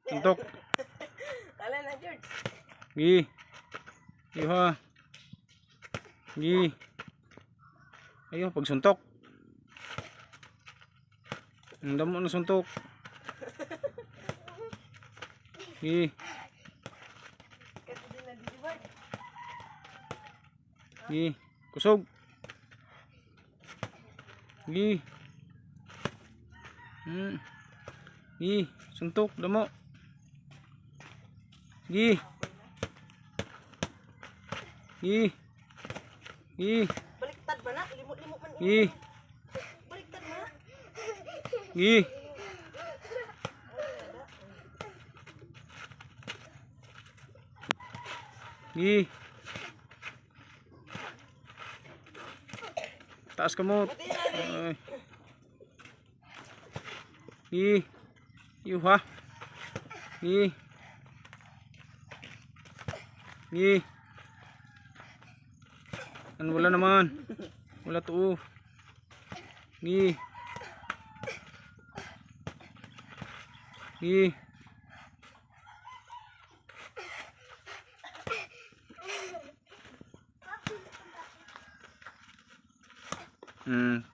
Suntok. Kala na, George. Gi. Iha. Gi. Ayo pagsuntok. Ang damo na suntok. Gi. Gi. Kusog. Gi. Gi. Suntok damo. Gi. Gi. Gi. Baliktad ba na? Limot-limot man. Gi. Baliktad ba na? Gi. Gi. Taas kamot. Ay. Gi. Yuha. Gi. Gi. Ano wala naman. Wala to. Gi. Gi.